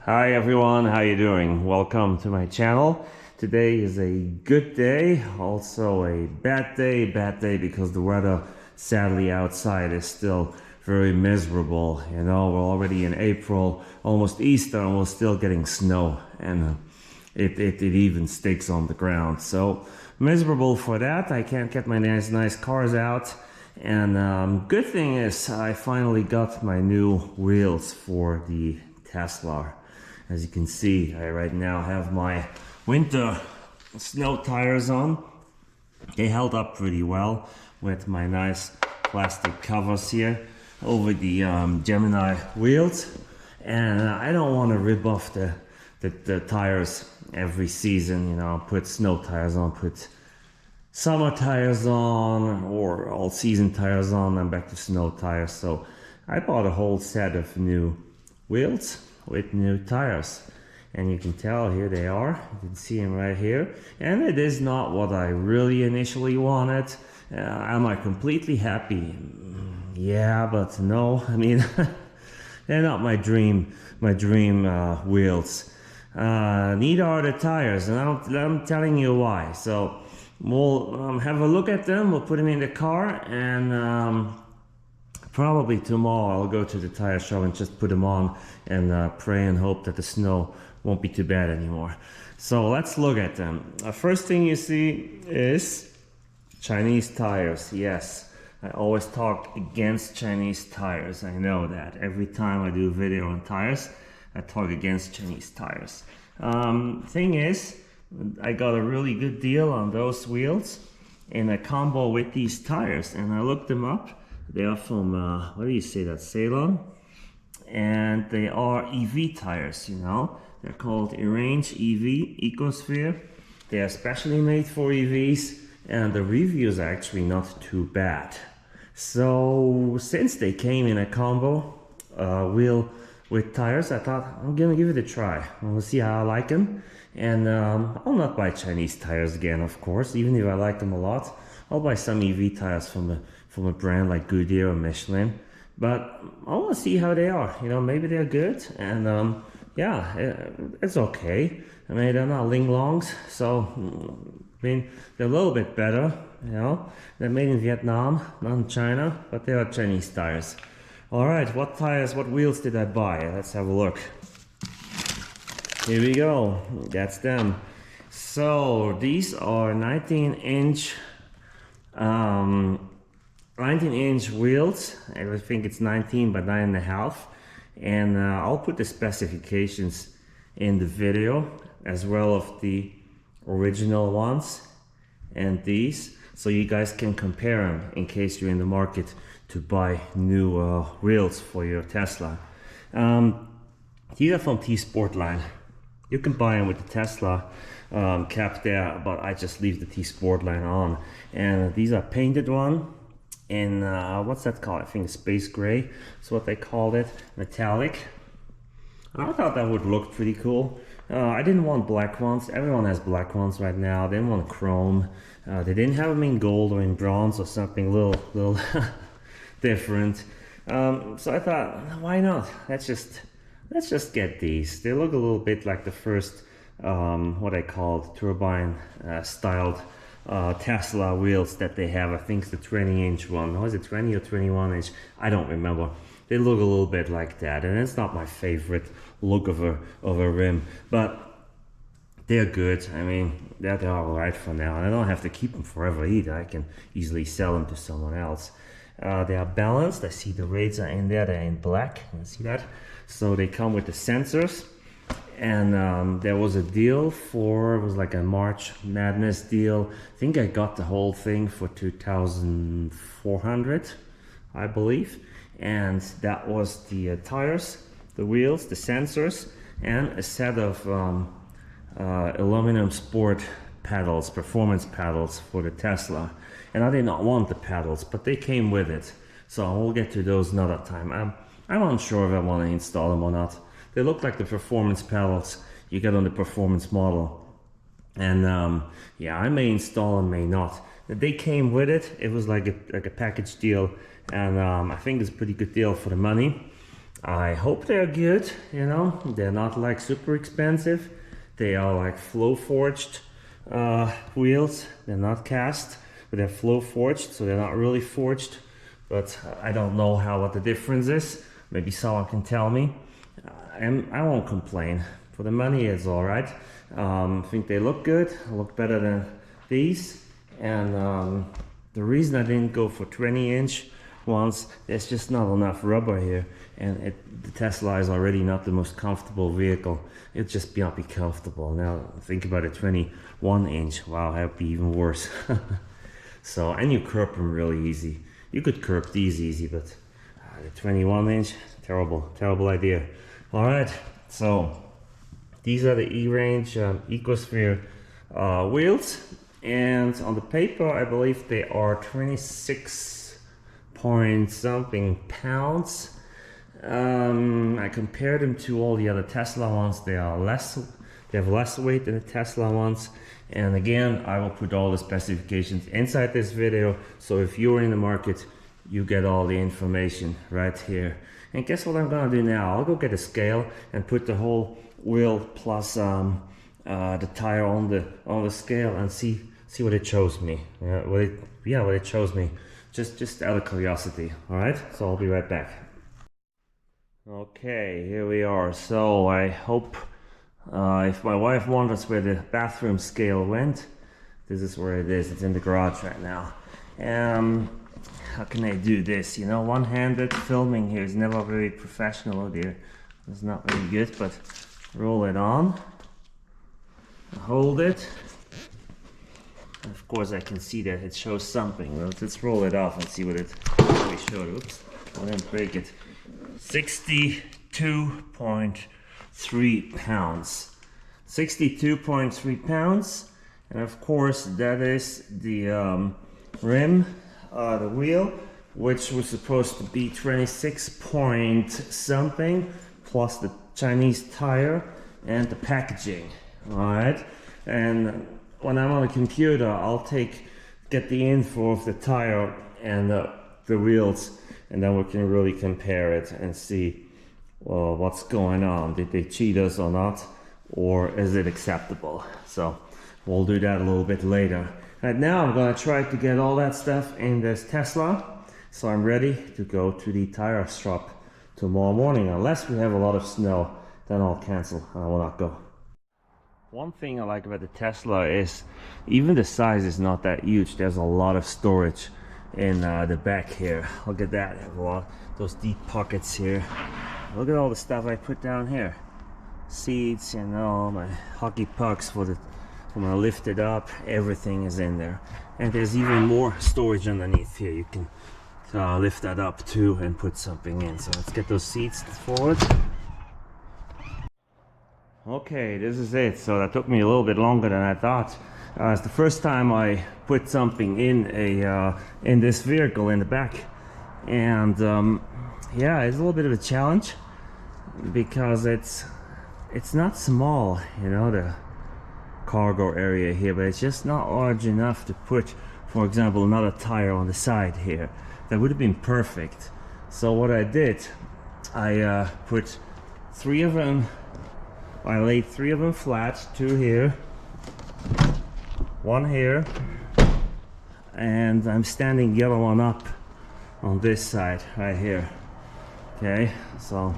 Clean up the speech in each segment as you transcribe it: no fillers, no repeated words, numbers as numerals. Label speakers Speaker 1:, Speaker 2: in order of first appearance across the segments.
Speaker 1: Hi everyone, how you doing? Welcome to my channel. Today is a good day, also a bad day because the weather sadly outside is still very miserable. You know, we're already in April, almost Easter, and we're still getting snow, and it even sticks on the ground. So miserable for that. I can't get my nice cars out. And good thing is I finally got my new wheels for the Tesla. As you can see, I right now have my winter snow tires on. They held up pretty well with my nice plastic covers here over the Gemini wheels. And I don't want to rip off the tires every season, you know, put snow tires on, put summer tires on, or all season tires on, and back to snow tires. So I bought a whole set of new wheels with new tires, and you can tell here they are. You can see them right here, and it is not what I really initially wanted. Am I completely happy? Yeah, but no. I mean, they're not my dream wheels. Neither are the tires, and I'm telling you why. So we'll have a look at them. We'll put them in the car, and probably tomorrow I'll go to the tire shop and just put them on and pray and hope that the snow won't be too bad anymore. So let's look at them. First thing you see is Chinese tires. Yes, I always talk against Chinese tires. I know that. Every time I do a video on tires, I talk against Chinese tires. Thing is, I got a really good deal on those wheels in a combo with these tires, and I looked them up. They are from, what do you say, that Sailun? And they are EV tires, you know. They're called Erange EV Ecosphere. They are specially made for EVs, and the reviews are actually not too bad. So since they came in a combo wheel with tires, I thought I'm gonna give it a try. We'll see how I like them. And I'll not buy Chinese tires again, of course, even if I like them a lot. I'll buy some EV tires from a brand like Goodyear or Michelin, but I want to see how they are. You know, maybe they're good, and yeah, it's okay. I mean, they're not Ling Longs, so I mean, they're a little bit better. You know, they're made in Vietnam, not in China, but they are Chinese tires. All right, what tires, what wheels did I buy? Let's have a look. Here we go. That's them. So these are 19-inch. 19-inch wheels. I think it's 19 by 9.5, and I'll put the specifications in the video as well of the original ones and these, so you guys can compare them in case you're in the market to buy new wheels for your Tesla. These are from T-Sportline. You can buy them with the Tesla cap there, but I just leave the T-Sportline on. And these are painted one in what's that called? I think space gray. That's what they called it, metallic. I thought that would look pretty cool. I didn't want black ones. Everyone has black ones right now. They didn't want chrome. They didn't have them in gold or in bronze or something little different. So I thought, why not? Let's just get these. They look a little bit like the first what I called turbine styled Tesla wheels that they have. I think it's the 20-inch one. Was it 20 or 21-inch? I don't remember. They look a little bit like that, and it's not my favorite look of a rim, but they're good. I mean, they're all right for now, and I don't have to keep them forever either. I can easily sell them to someone else. They are balanced. I see the rates are in there. They're in black. You can see that. So they come with the sensors. And there was a deal for, it was like a March Madness deal. I think I got the whole thing for 2,400, I believe. And that was the tires, the wheels, the sensors, and a set of aluminum sport pedals, performance pedals for the Tesla. And I did not want the pedals, but they came with it. So we'll get to those another time. I'm unsure if I want to install them or not. They look like the performance pedals you get on the performance model. And yeah, I may install them, may not. They came with it. It was like a package deal, and I think it's a pretty good deal for the money. I hope they're good, you know, they're not like super expensive. They are like flow forged wheels. They're not cast, but they're flow forged, so they're not really forged. But I don't know what the difference is. Maybe someone can tell me. And I won't complain. For the money, it's all right. I think they look good, look better than these. And the reason I didn't go for 20-inch ones, there's just not enough rubber here. And the Tesla is already not the most comfortable vehicle. It'll just not be comfortable. Now think about a 21-inch. Wow, that'd be even worse. So, and you curb them really easy. You could curb these easy, but the 21-inch, terrible idea. All right, so these are the E-Range Ecosphere wheels, and on the paper I believe they are 26 point something pounds. I compared them to all the other Tesla ones. They have less weight than the Tesla ones. And again, I will put all the specifications inside this video, so if you're in the market, you get all the information right here. And guess what I'm gonna do now? I'll go get a scale and put the whole wheel plus the tire on the scale and see what it shows me. What it shows me. Just out of curiosity. All right. So I'll be right back. Okay, here we are. So I hope if my wife wonders where the bathroom scale went, this is where it is. It's in the garage right now. How can I do this? You know, one-handed filming here is never very professional there. It's not very good, but roll it on, hold it. Of course I can see that it shows something. Let's roll it off and see what it really showed. Oops, I didn't break it. 62.3 pounds. 62.3 pounds. And of course that is the rim, the wheel, which was supposed to be 26 point something, plus the Chinese tire and the packaging. All right, and when I'm on a computer, I'll get the info of the tire and the wheels, and then we can really compare it and see, well, what's going on. Did they cheat us or not, or is it acceptable? So we'll do that a little bit later. Right now I'm gonna try to get all that stuff in this Tesla, so I'm ready to go to the tire shop tomorrow morning. Unless we have a lot of snow, then I'll cancel. I will not go. One thing I like about the Tesla is even the size is not that huge. There's a lot of storage in the back here. Look at that. I have a lot, those deep pockets here. Look at all the stuff I put down here. Seats and all my hockey pucks for when I lift it up. Everything is in there. And there's even more storage underneath here. You can lift that up too and put something in. So let's get those seats forward. Okay, this is it. So that took me a little bit longer than I thought. It's the first time I put something in this vehicle in the back, and yeah, it's a little bit of a challenge because it's not small, you know, the cargo area here, but it's just not large enough to put, for example, another tire on the side here. That would have been perfect. So what I did, I put 3 of them. I laid 3 of them flat, 2 here, 1 here, and I'm standing the other one up on this side right here. Okay, so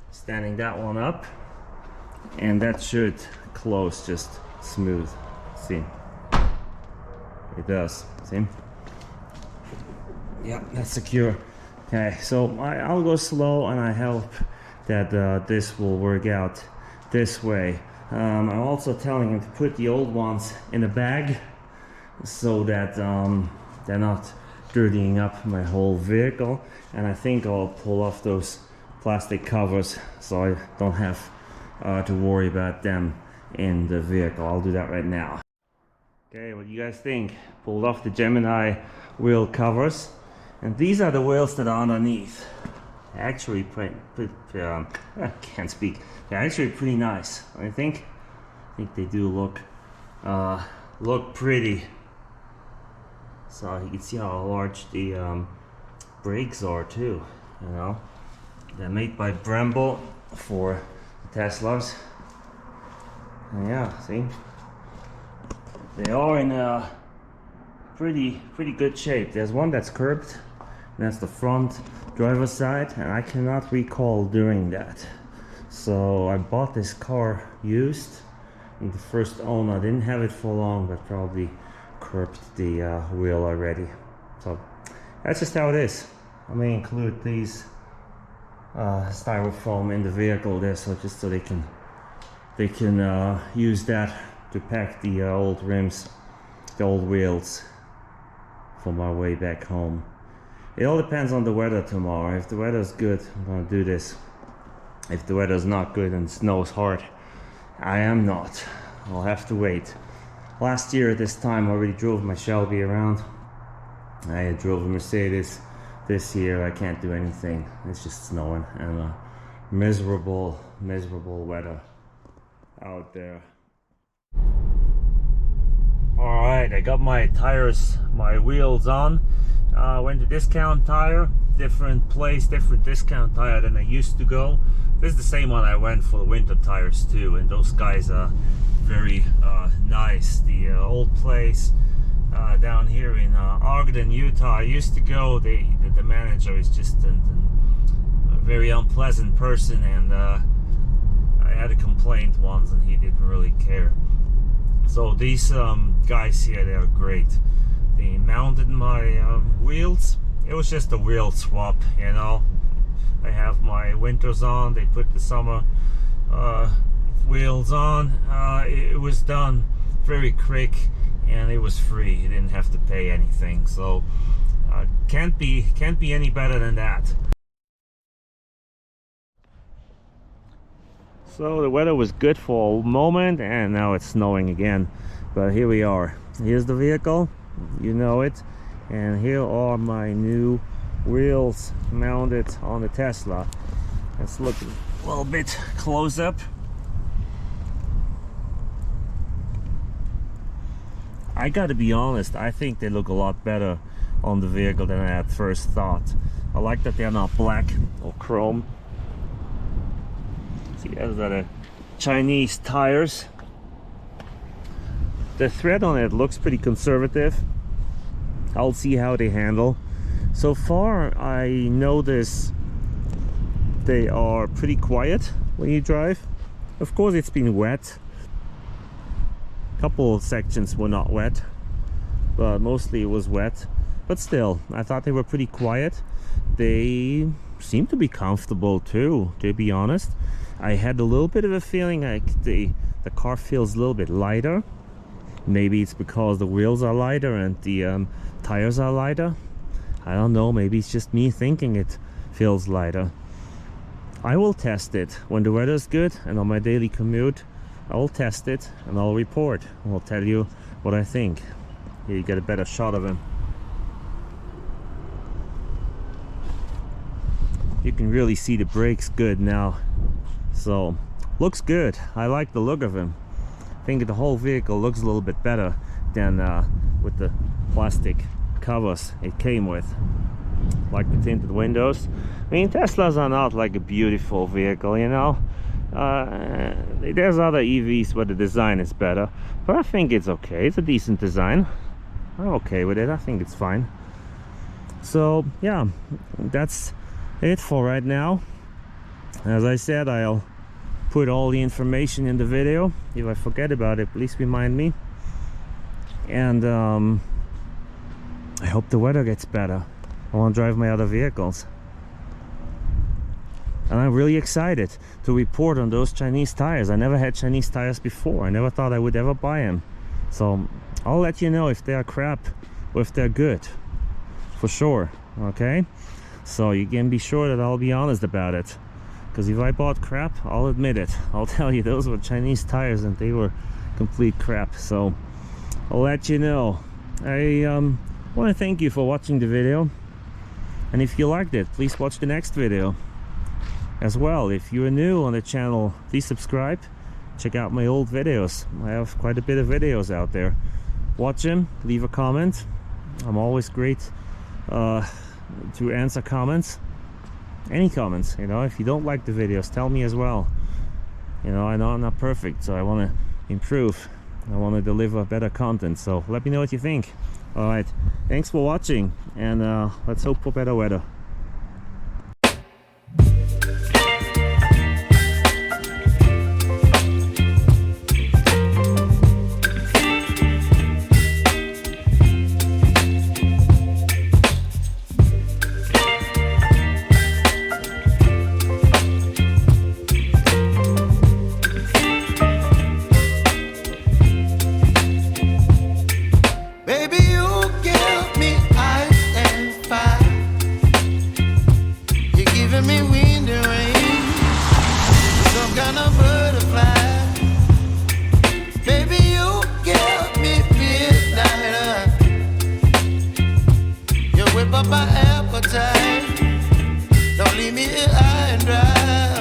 Speaker 1: standing that one up, and that should close just smooth. See, it does. See, yeah, that's secure. Okay, so I'll go slow, and I hope that this will work out this way. I'm also telling him to put the old ones in a bag so that they're not dirtying up my whole vehicle, and I think I'll pull off those plastic covers so I don't have to worry about them in the vehicle. I'll do that right now. Okay, what do you guys think? Pulled off the Gemini wheel covers, and these are the wheels that are underneath. Actually I can't speak. They're actually pretty nice. I think they do look pretty. So you can see how large the brakes are too, you know. They're made by Brembo for Teslas. And yeah, see, they are in a pretty good shape. There's one that's curved, and that's the front driver's side, and I cannot recall doing that. So I bought this car used, and the first owner didn't have it for long, but probably curved the wheel already. So that's just how it is. I may include these styrofoam in the vehicle there, so just so they can use that to pack the old rims, the old wheels for my way back home. It all depends on the weather tomorrow. If the weather's good, I'm gonna do this. If the weather's not good and snows hard, I am not. I'll have to wait. Last year at this time I already drove my Shelby around. I drove a Mercedes. This year I can't do anything. It's just snowing and miserable weather out there. Alright, I got my tires, my wheels on. Went to Discount Tire, different place, different Discount Tire than I used to go. This is the same one I went for the winter tires too, and those guys are very nice. The old place down here in Ogden, Utah, I used to go. The manager is just a very unpleasant person, and I had a complaint once and he didn't really care. So these guys here, they are great. They mounted my wheels. It was just a wheel swap, you know. I have my winters on, they put the summer wheels on. It was done very quick and it was free. You didn't have to pay anything, so can't be any better than that. So the weather was good for a moment and now it's snowing again, but here we are. Here's the vehicle, you know it, and here are my new wheels mounted on the Tesla. Let's look a little bit close up. I gotta be honest, I think they look a lot better on the vehicle than I at first thought. I like that they're not black or chrome. See, those are the Chinese tires. The thread on it looks pretty conservative. I'll see how they handle. So far, I notice they are pretty quiet when you drive. Of course, it's been wet. A couple of sections were not wet, but mostly it was wet. But still, I thought they were pretty quiet. They seem to be comfortable too, to be honest. I had a little bit of a feeling like the car feels a little bit lighter. Maybe it's because the wheels are lighter and the tires are lighter. I don't know, maybe it's just me thinking it feels lighter. I will test it when the weather's good and on my daily commute. I will test it and I'll report. I'll tell you what I think. Here you get a better shot of him. You can really see the brakes good now. So, looks good. I like the look of him. I think the whole vehicle looks a little bit better than with the plastic covers it came with. Like the tinted windows. I mean, Teslas are not like a beautiful vehicle, you know. There's other EVs where the design is better, but I think it's okay. It's a decent design. I'm okay with it. I think it's fine. So yeah, that's it for right now. As I said, I'll put all the information in the video. If I forget about it, please remind me. And I hope the weather gets better. I want to drive my other vehicles. And I'm really excited to report on those Chinese tires. I never had Chinese tires before. I never thought I would ever buy them. So I'll let you know if they are crap or if they're good. For sure, okay? So you can be sure that I'll be honest about it. Because if I bought crap, I'll admit it. I'll tell you those were Chinese tires and they were complete crap. So I'll let you know. I want to thank you for watching the video. And if you liked it, please watch the next video. As well, if you're new on the channel, please subscribe. Check out my old videos. I have quite a bit of videos out there. Watch them, leave a comment. I'm always great to answer comments. any comments. You know, if you don't like the videos, tell me as well. You know I'm not perfect, so I want to improve. I want to deliver better content, so let me know what you think. All right, thanks for watching, and let's hope for better weather.
Speaker 2: My appetite, don't leave me here high and dry.